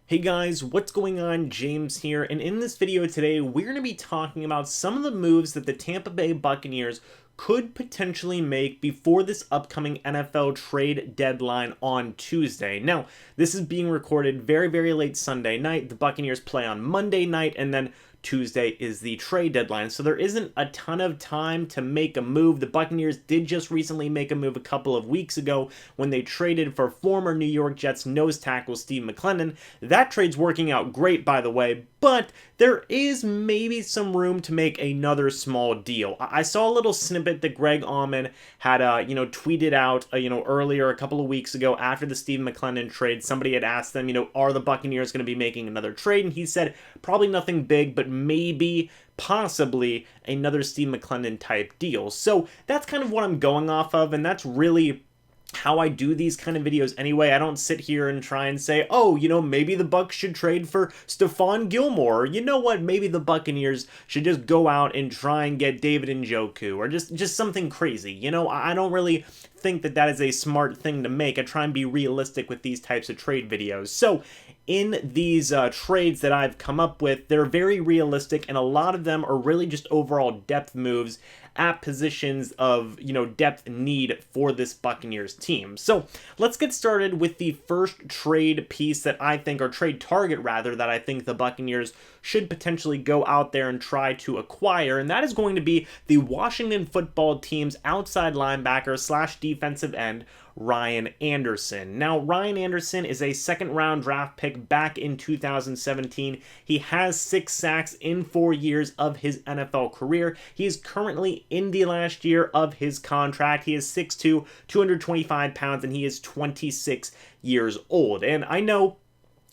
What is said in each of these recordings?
Hey guys, what's going on? James here, and in this video today, we're going to be talking about some of the moves that the Tampa Bay Buccaneers could potentially make before this upcoming NFL trade deadline on Tuesday. Now, this is being recorded very late Sunday night. The Buccaneers play on Monday night, and then Tuesday is the trade deadline, so there isn't a ton of time to make a move. The Buccaneers did just recently make a move a couple of weeks ago when they traded for former New York Jets nose tackle Steve McClendon. That trade's working out great, by the way, but there is maybe some room to make another small deal. I saw a little snippet that Greg Auman had, tweeted out, earlier a couple of weeks ago after the Steve McClendon trade. Somebody had asked them, are the Buccaneers going to be making another trade? And he said probably nothing big, but maybe possibly another Steve McClendon type deal. So that's kind of what I'm going off of, and that's really how I do these kind of videos anyway. I don't sit here and try and say, oh, maybe the Bucs should trade for Stephon Gilmore, or you know what, maybe the Buccaneers should just go out and try and get David Njoku, or just something crazy. I don't really think that is a smart thing to make. I try and be realistic with these types of trade videos. So in these trades that I've come up with, they're very realistic, and a lot of them are really just overall depth moves at positions of, depth need for this Buccaneers team. So let's get started with the first trade piece that I think, or trade target rather, that I think the Buccaneers should potentially go out there and try to acquire, and that is going to be the Washington football team's outside linebacker / defensive end, Ryan Anderson. Now, Ryan Anderson is a second-round draft pick back in 2017. He has 6 sacks in 4 years of his NFL career. He is currently in the last year of his contract. He is 6'2", 225 pounds, and he is 26 years old. And I know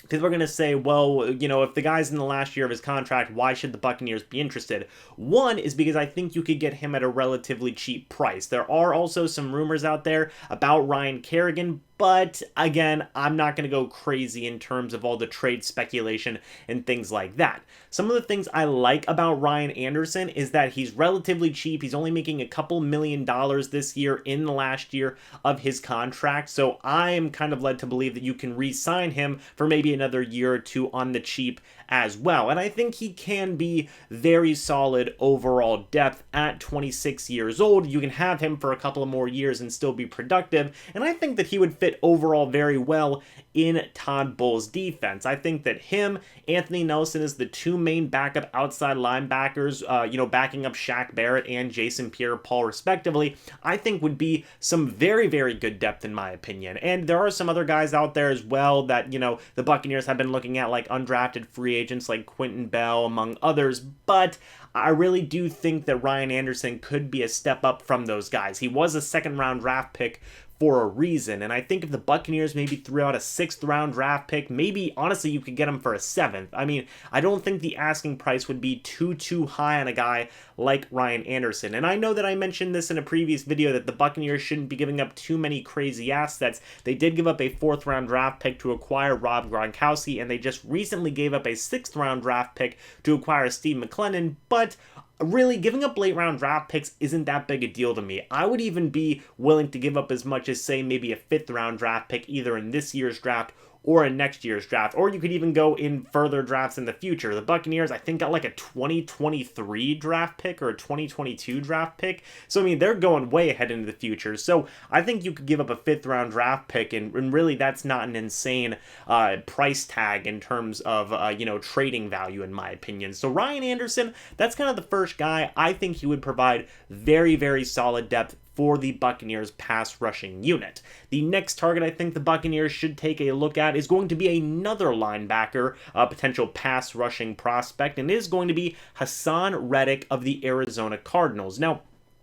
people are going to say, well, if the guy's in the last year of his contract, why should the Buccaneers be interested? One is because I think you could get him at a relatively cheap price. There are also some rumors out there about Ryan Kerrigan, but again, I'm not going to go crazy in terms of all the trade speculation and things like that. Some of the things I like about Ryan Anderson is that he's relatively cheap. He's only making a couple $1 million this year in the last year of his contract. So I am kind of led to believe that you can re-sign him for maybe another year or two on the cheap as well. And I think he can be very solid overall depth at 26 years old. You can have him for a couple of more years and still be productive. And I think that he would fit overall very well in Todd Bowles' defense. I think that him, Anthony Nelson is the two main backup outside linebackers, backing up Shaq, Barrett, and Jason Pierre-Paul respectively, I think would be some very good depth in my opinion. And there are some other guys out there as well that, the Buccaneers have been looking at, like undrafted free agents like Quintin Bell, among others, but I really do think that Ryan Anderson could be a step up from those guys. He was a second-round draft pick for a reason, and I think if the Buccaneers maybe threw out a 6th-round draft pick, maybe, honestly, you could get him for a 7th. I mean, I don't think the asking price would be too high on a guy like Ryan Anderson. And I know that I mentioned this in a previous video that the Buccaneers shouldn't be giving up too many crazy assets. They did give up a 4th-round draft pick to acquire Rob Gronkowski, and they just recently gave up a 6th-round draft pick to acquire Steve McClendon, but really, giving up late-round draft picks isn't that big a deal to me. I would even be willing to give up as much as, say, maybe a 5th-round draft pick either in this year's draft or in next year's draft, or you could even go in further drafts in the future. The Buccaneers, I think, got like a 2023 draft pick or a 2022 draft pick. So, I mean, they're going way ahead into the future. So, I think you could give up a 5th-round draft pick, and really that's not an insane price tag in terms of, trading value, in my opinion. So, Ryan Anderson, that's kind of the first guy. I think he would provide very solid depth for the Buccaneers pass rushing unit. The next target I think the Buccaneers should take a look at is going to be another linebacker, a potential pass rushing prospect, and it is going to be Hassan Reddick of the Arizona Cardinals. Now,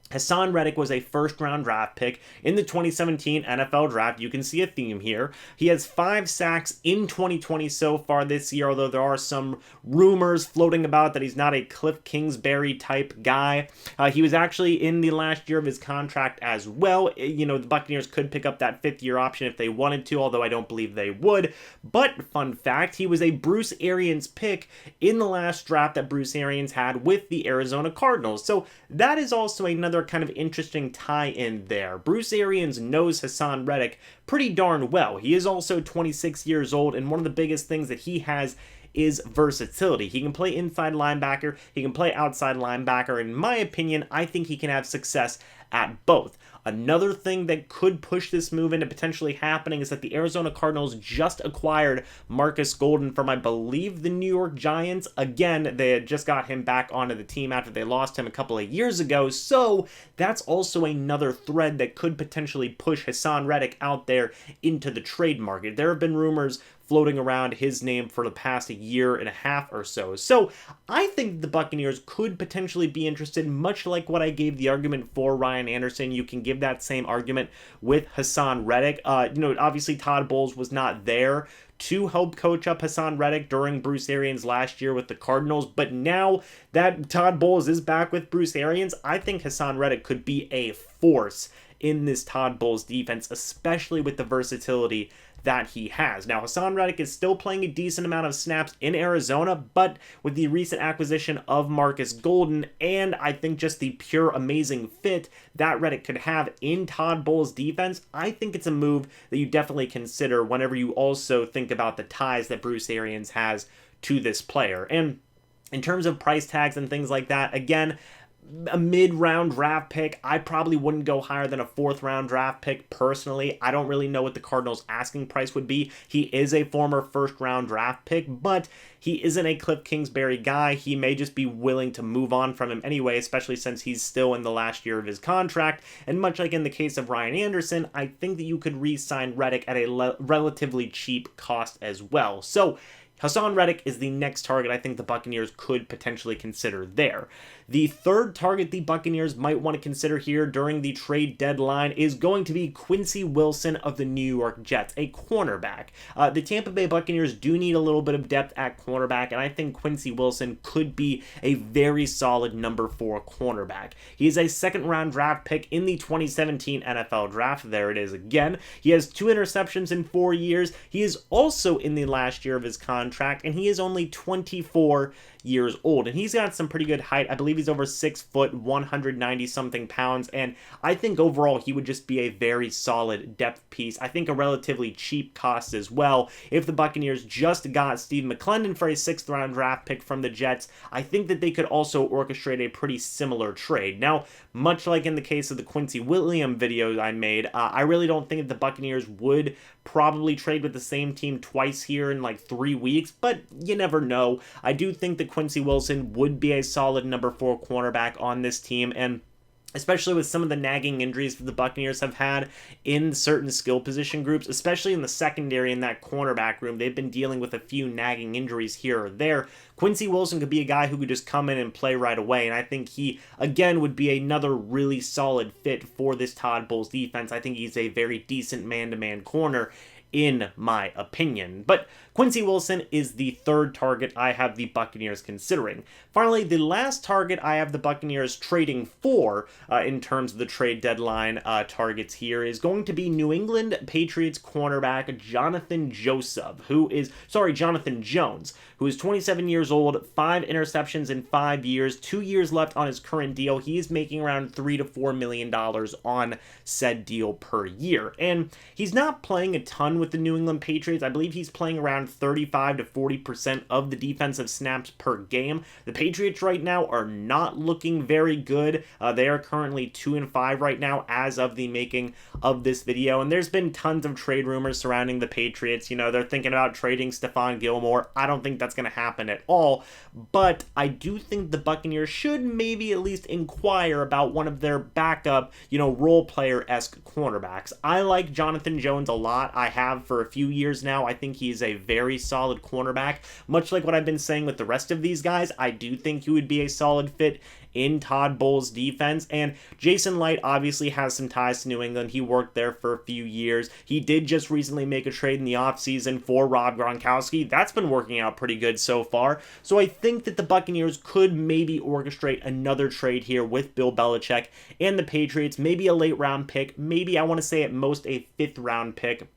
Hassan Reddick was a first-round draft pick in the 2017 NFL Draft. You can see a theme here. He has 5 sacks in 2020 so far this year, although there are some rumors floating about that he's not a Cliff Kingsbury type guy. He was actually in the last year of his contract as well. The Buccaneers could pick up that 5th-year option if they wanted to, although I don't believe they would. But, fun fact, he was a Bruce Arians pick in the last draft that Bruce Arians had with the Arizona Cardinals. So that is also another another kind of interesting tie-in there. Bruce Arians knows Hassan Reddick pretty darn well. He is also 26 years old, and one of the biggest things that he has is versatility. He can play inside linebacker, he can play outside linebacker. In my opinion, I think he can have success at both. Another thing that could push this move into potentially happening is that the Arizona Cardinals just acquired Marcus Golden from, I believe, the New York Giants. Again, they had just got him back onto the team after they lost him a couple of years ago, so that's also another thread that could potentially push Hassan Reddick out there into the trade market. There have been rumors floating around his name for the past year and a half or so. So I think the Buccaneers could potentially be interested, much like what I gave the argument for Ryan Anderson. You can give that same argument with Hassan Reddick. Obviously Todd Bowles was not there to help coach up Hassan Reddick during Bruce Arians last year with the Cardinals, but now that Todd Bowles is back with Bruce Arians, I think Hassan Reddick could be a force in this Todd Bowles defense, especially with the versatility that he has. Now, Hassan Reddick is still playing a decent amount of snaps in Arizona, but with the recent acquisition of Marcus Golden, and I think just the pure amazing fit that Reddick could have in Todd Bowles' defense, I think it's a move that you definitely consider whenever you also think about the ties that Bruce Arians has to this player. And in terms of price tags and things like that, again, a mid-round draft pick. I probably wouldn't go higher than a fourth-round draft pick personally. I don't really know what the Cardinals' asking price would be. He is a former first-round draft pick, but he isn't a Cliff Kingsbury guy. He may just be willing to move on from him anyway, especially since he's still in the last year of his contract. And much like in the case of Ryan Anderson, I think that you could re-sign Reddick at a relatively cheap cost as well. So Hassan Reddick is the next target I think the Buccaneers could potentially consider there. The third target the Buccaneers might want to consider here during the trade deadline is going to be Quintin Wilson of the New York Jets, a cornerback. The Tampa Bay Buccaneers do need a little bit of depth at cornerback, and I think Quintin Wilson could be a very solid number 4 cornerback. He is a second-round draft pick in the 2017 NFL Draft. There it is again. He has 2 interceptions in 4 years. He is also in the last year of his contract, and he is only 24 years old, and he's got some pretty good height. I believe he's over 6 foot, 190 something pounds, and I think overall he would just be a very solid depth piece. I think a relatively cheap cost as well. If the Buccaneers just got Steve McClendon for a 6th round draft pick from the Jets, I think that they could also orchestrate a pretty similar trade. Now, much like in the case of the Quincy Williams video I made, I really don't think that the Buccaneers would probably trade with the same team twice here in like 3 weeks, but you never know. I do think that Quintin Wilson would be a solid number 4 cornerback on this team, and especially with some of the nagging injuries that the Buccaneers have had in certain skill position groups, especially in the secondary in that cornerback room. They've been dealing with a few nagging injuries here or there. Quintin Wilson could be a guy who could just come in and play right away, and I think he, again, would be another really solid fit for this Todd Bowles defense. I think he's a very decent man-to-man corner, in my opinion. But Quintin Wilson is the third target I have the Buccaneers considering. Finally, the last target I have the Buccaneers trading for in terms of the trade deadline targets here is going to be New England Patriots cornerback Jonathan Jones, who is 27 years old, 5 interceptions in 5 years, 2 years left on his current deal. He is making around $3 to $4 million on said deal per year. And he's not playing a ton with the New England Patriots. I believe he's playing around 35 to 40% of the defensive snaps per game. The Patriots right now are not looking very good. They are currently 2-5 right now as of the making of this video, and there's been tons of trade rumors surrounding the Patriots. They're thinking about trading Stephon Gilmore. I don't think that's going to happen at all, but I do think the Buccaneers should maybe at least inquire about one of their backup, role player-esque cornerbacks. I like Jonathan Jones a lot. I have for a few years now. I think he's a very solid cornerback. Much like what I've been saying with the rest of these guys, I do think he would be a solid fit in Todd Bowles' defense. And Jason Light obviously has some ties to New England. He worked there for a few years. He did just recently make a trade in the offseason for Rob Gronkowski. That's been working out pretty good so far. So I think that the Buccaneers could maybe orchestrate another trade here with Bill Belichick and the Patriots. Maybe a late round pick. Maybe, I want to say at most, a 5th round pick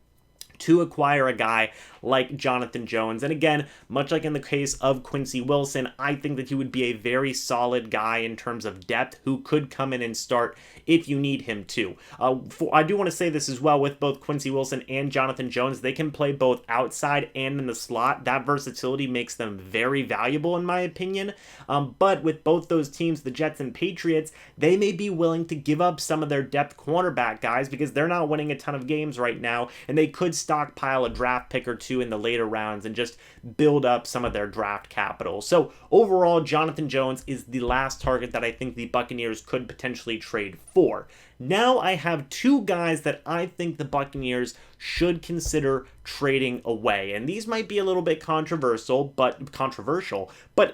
to acquire a guy like Jonathan Jones. And again, much like in the case of Quintin Wilson, I think that he would be a very solid guy in terms of depth who could come in and start if you need him to. I do want to say this as well with both Quintin Wilson and Jonathan Jones. They can play both outside and in the slot. That versatility makes them very valuable in my opinion. But with both those teams, the Jets and Patriots, they may be willing to give up some of their depth cornerback guys because they're not winning a ton of games right now, and they could stockpile a draft pick or two in the later rounds and just build up some of their draft capital. So overall, Jonathan Jones is the last target that I think the Buccaneers could potentially trade for. Now I have two guys that I think the Buccaneers should consider trading away. And these might be a little bit controversial, but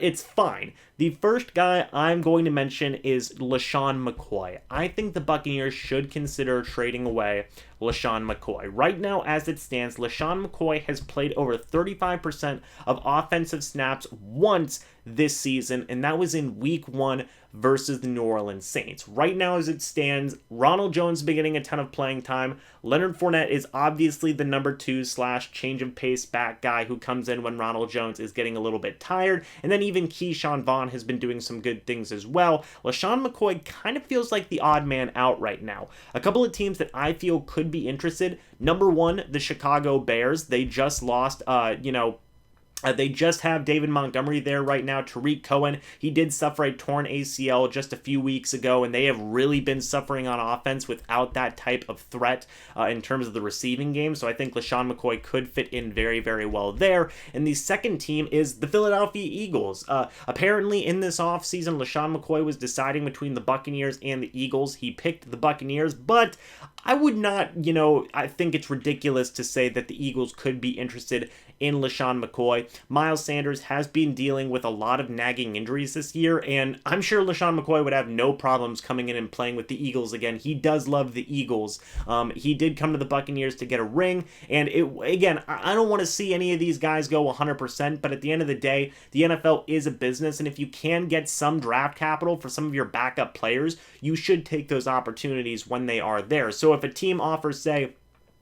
it's fine. The first guy I'm going to mention is LeSean McCoy. I think the Buccaneers should consider trading away LeSean McCoy. Right now, as it stands, LeSean McCoy has played over 35% of offensive snaps once this season, and that was in week 1 versus the New Orleans Saints. Right now, as it stands, Ronald Jones has been getting a ton of playing time. Leonard Fournette is obviously the number 2 / change of pace back guy who comes in when Ronald Jones is getting a little bit tired. And then even Vaughn has been doing some good things as well. LeSean McCoy kind of feels like the odd man out right now. A couple of teams that I feel could be interested. Number 1, the Chicago Bears. They just lost, they just have David Montgomery there right now. Tariq Cohen, he did suffer a torn ACL just a few weeks ago, and they have really been suffering on offense without that type of threat in terms of the receiving game. So I think LeSean McCoy could fit in very, very well there. And the second team is the Philadelphia Eagles. Apparently in this offseason, LeSean McCoy was deciding between the Buccaneers and the Eagles. He picked the Buccaneers, but I would not, I think it's ridiculous to say that the Eagles could be interested in LeSean McCoy. Miles Sanders has been dealing with a lot of nagging injuries this year, and I'm sure LeSean McCoy would have no problems coming in and playing with the Eagles again. He does love the Eagles. He did come to the Buccaneers to get a ring, and I don't want to see any of these guys go 100%, but at the end of the day, the NFL is a business, and if you can get some draft capital for some of your backup players, you should take those opportunities when they are there. So if a team offers, say,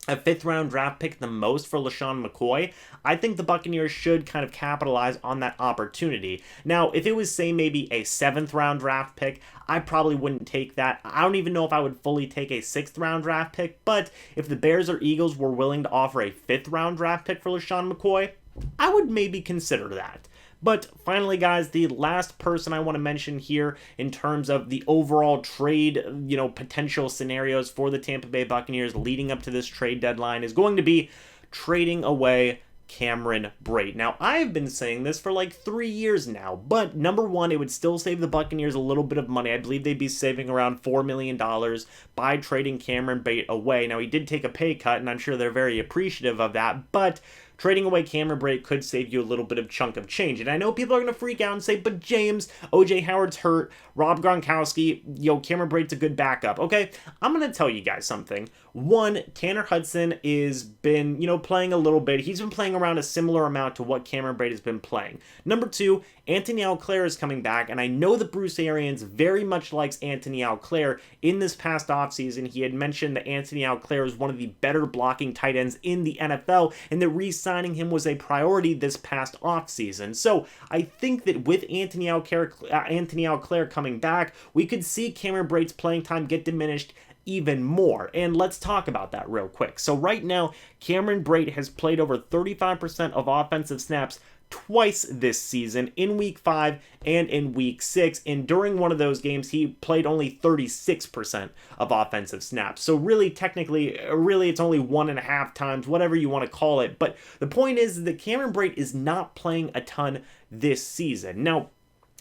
a 5th round draft pick the most for LeSean McCoy, I think the Buccaneers should kind of capitalize on that opportunity. Now, if it was, say, maybe a 7th round draft pick, I probably wouldn't take that. I don't even know if I would fully take a 6th round draft pick, but if the Bears or Eagles were willing to offer a 5th round draft pick for LeSean McCoy, I would maybe consider that. But finally, guys, the last person I want to mention here in terms of the overall trade, potential scenarios for the Tampa Bay Buccaneers leading up to this trade deadline is going to be trading away Cameron Brate. Now, I've been saying this for like 3 years now, but number 1, it would still save the Buccaneers a little bit of money. I believe they'd be saving around $4 million by trading Cameron Brate away. Now, he did take a pay cut, and I'm sure they're very appreciative of that, but trading away Cameron Brate could save you a little bit of chunk of change. And I know people are going to freak out and say, but James, O.J. Howard's hurt, Rob Gronkowski, Cameron Brate's a good backup. Okay, I'm going to tell you guys something. 1, Tanner Hudson is been, playing a little bit. He's been playing around a similar amount to what Cameron Brate has been playing. Number 2, Anthony Auclair is coming back, and I know that Bruce Arians very much likes Anthony Auclair. In this past offseason, he had mentioned that Anthony Auclair is one of the better blocking tight ends in the NFL, and that re-signing him was a priority this past offseason. So I think that with Anthony Auclair coming back, we could see Cameron Brate's playing time get diminished even more. And let's talk about that real quick. So right now, Cameron Brate has played over 35% of offensive snaps twice this season, in week 5 and in week 6, and during one of those games he played only 36% of offensive snaps. So really it's only 1.5 times, whatever you want to call it. But the point is that Cameron Brate is not playing a ton this season. Now,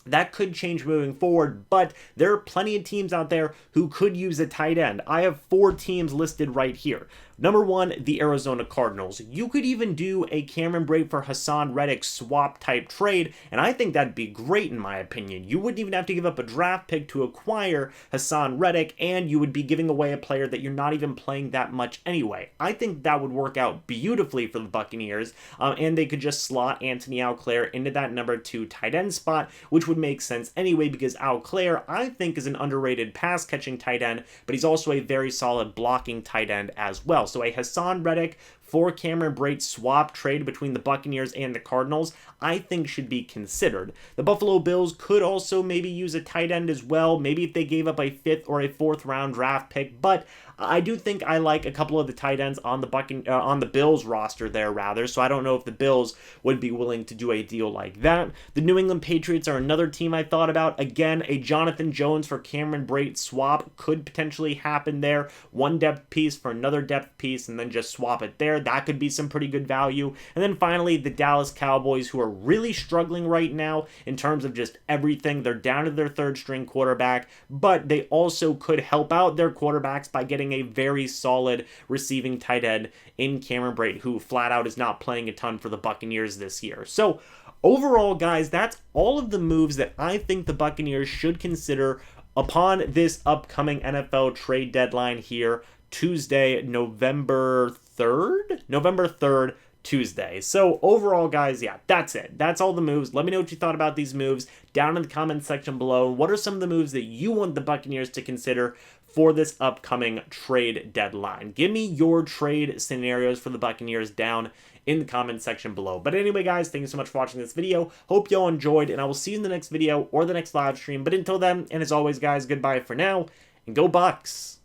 that could change moving forward, but there are plenty of teams out there who could use a tight end. I have 4 teams listed right here. Number 1, the Arizona Cardinals. You could even do a Cameron Brate for Hassan Reddick swap type trade, and I think that'd be great in my opinion. You wouldn't even have to give up a draft pick to acquire Hassan Reddick, and you would be giving away a player that you're not even playing that much anyway. I think that would work out beautifully for the Buccaneers, and they could just slot Anthony Auclair into that number 2 tight end spot, which would make sense anyway because Auclair, I think, is an underrated pass-catching tight end, but he's also a very solid blocking tight end as well. So a Hassan Reddick for Cameron Brate swap trade between the Buccaneers and the Cardinals, I think should be considered. The Buffalo Bills could also maybe use a tight end as well, maybe if they gave up a 5th or a 4th round draft pick, but I do think I like a couple of the tight ends on the Bills roster there, rather, so I don't know if the Bills would be willing to do a deal like that. The New England Patriots are another team I thought about. Again, a Jonathan Jones for Cameron Brate swap could potentially happen there. One depth piece for another depth piece, and then just swap it there. That could be some pretty good value. And then finally, the Dallas Cowboys, who are really struggling right now in terms of just everything. They're down to their 3rd string quarterback, but they also could help out their quarterbacks by getting a very solid receiving tight end in Cameron Brate, who flat out is not playing a ton for the Buccaneers this year. So overall, guys, that's all of the moves that I think the Buccaneers should consider upon this upcoming NFL trade deadline here, Tuesday, November 3rd, Tuesday. So overall, guys, yeah, that's it. That's all the moves. Let me know what you thought about these moves down in the comments section below. What are some of the moves that you want the Buccaneers to consider for this upcoming trade deadline? Give me your trade scenarios for the Buccaneers down in the comments section below. But anyway, guys, thank you so much for watching this video. Hope y'all enjoyed, and I will see you in the next video or the next live stream. But until then, and as always, guys, goodbye for now, and go Bucs!